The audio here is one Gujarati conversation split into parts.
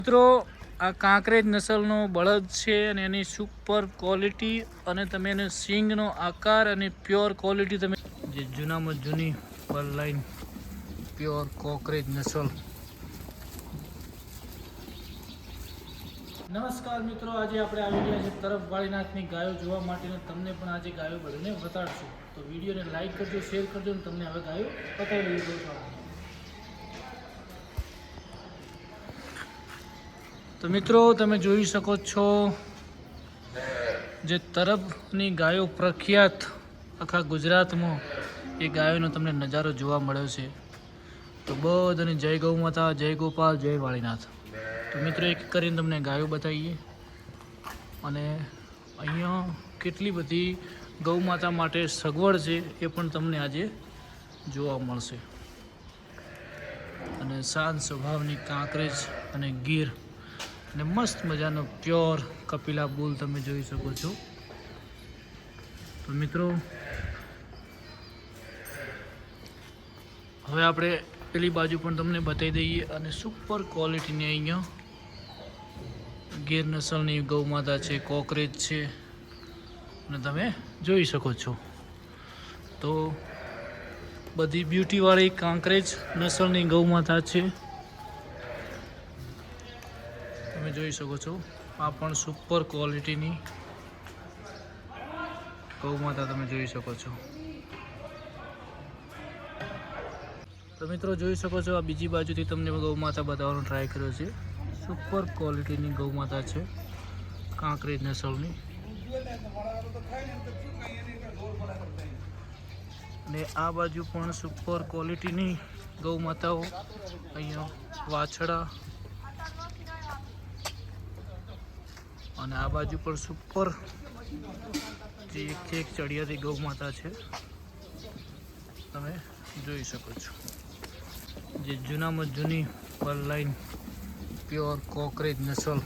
મિત્રો આ કાંકરેજ નસલનો બળદ છે અને એની સુપર ક્વોલિટી અને તમે એને સિંગનો આકાર અને પ્યોર ક્વોલિટી તમે જે જૂનામાં જૂની લાઈન પ્યોર કોકરેજ નસલ. નમસ્કાર મિત્રો, આજે આપણે આવી ગયા છે તરફ વાળીનાથની ગાયો જોવા માટે. તમને પણ આજે ગાયો બધાને બતાડશું. તો વિડીયોને લાઈક કરજો, શેર કરજો અને તમને હવે ગાયો બતાવી દઈએ. તો મિત્રો તમે જોઈ શકો છો જે તરફની ગાયો પ્રખ્યાત આખા ગુજરાતમાં એ ગાયોનો તમને નજારો જોવા મળ્યો છે. તો બધાને જય ગૌ માતા, જય ગોપાલ, જય વાળીનાથ. તો મિત્રો એક કરીને તમને ગાયો બતાવીએ અને અહીંયા કેટલી બધી ગૌ માતા માટે સગવડ છે એ પણ તમને આજે જોવા મળશે. અને શાંત સ્વભાવની કાંકરેજ અને ગીર અને મસ્ત મજાનો પ્યોર કપિલા બુલ તમે જોઈ શકો છો. તો મિત્રો હવે આપણે પેલી બાજુ પણ તમને બતાવી દઈએ. અને સુપર ક્વોલિટીની અહીંયા ગીર નસલની ગૌ માતા છે, કોકરેજ છે અને તમે જોઈ શકો છો. તો બધી બ્યુટીવાળી કાંકરેજ નસલની ગૌ માતા છે, તમે જોઈ શકો છો. આ પણ સુપર ક્વોલિટીની ગૌ માતા તમે જોઈ શકો છો. તો મિત્રો જોઈ શકો છો આ બીજી બાજુથી તમને ગૌ માતા બતાવવાનો ટ્રાય કર્યો છે. સુપર ક્વોલિટીની ગૌ માતા છે કાંકરેજ નસલની. અને આ બાજુ પણ સુપર ક્વોલિટીની ગૌ માતાઓ, અહીંયા વાછડા, અને આ બાજુ પણ સુપર જે એક ચડિયાતી ગૌ માતા છે તમે જોઈ શકો છો. જે જૂનામાં જૂની લાઈન પ્યોર કોકરેજ નસલ.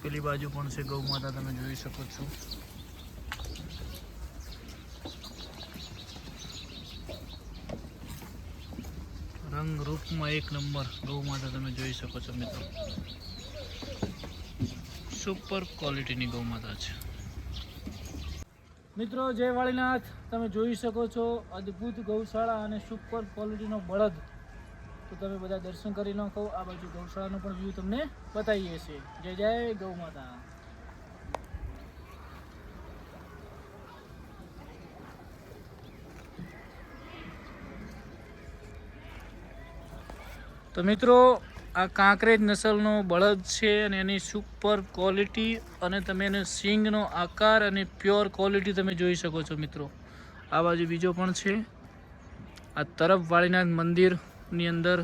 પેલી બાજુ પણ છે ગૌ માતા, તમે જોઈ શકો છો. રંગ રૂપમાં એક નંબર ગૌ માતા તમે જોઈ શકો છો મિત્રો. સુપર ક્વોલિટીની ગૌ માતા છે. મિત્રો જય વાળીનાથ, તમે જોઈ શકો છો અદ્ભુત ગૌશાળા અને સુપર ક્વોલિટીનો બળદ. તો તમે બધા દર્શન કરી નાખો. આ બાજુ ગૌશાળાનો પણ વ્યૂ તમને બતાવીએ છીએ. જય જય ગૌ માતા. તો મિત્રો આ કાંકરેજ નસલનો બળદ છે અને એની સુપર ક્વોલિટી અને તમે એને સિંગનો આકાર અને પ્યોર ક્વોલિટી તમે જોઈ શકો છો મિત્રો. આ બાજુ બીજો પણ છે. આ તરફ વાળીનાથ મંદિરની અંદર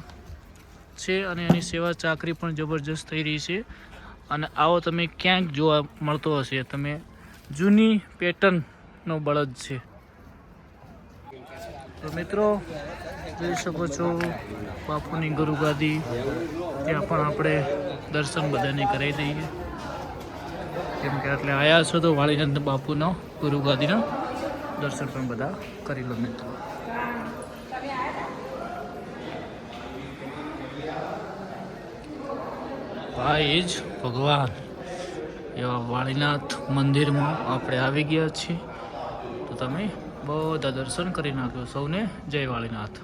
છે અને એની સેવા ચાકરી પણ જબરજસ્ત થઈ રહી છે. અને આવો તમે ક્યાંક જોવા મળતો હશે. તમે જૂની પેટર્નનો બળદ છે. તો મિત્રો જોઈ શકો છો બાપુની ગુરુગાદી. ત્યાં પણ આપણે દર્શન બધાને કરાવી દઈએ, કેમ કે એટલે આવ્યા છો તો વાળીનાથ બાપુનો ગુરુગાદીના દર્શન પણ બધા કરી લો મિત્રો. ભાઈ જ ભગવાન એવા વાળીનાથ મંદિરમાં આપણે આવી ગયા છીએ. તો તમે બધા દર્શન કરી નાખ્યો. સૌને જય વાળીનાથ.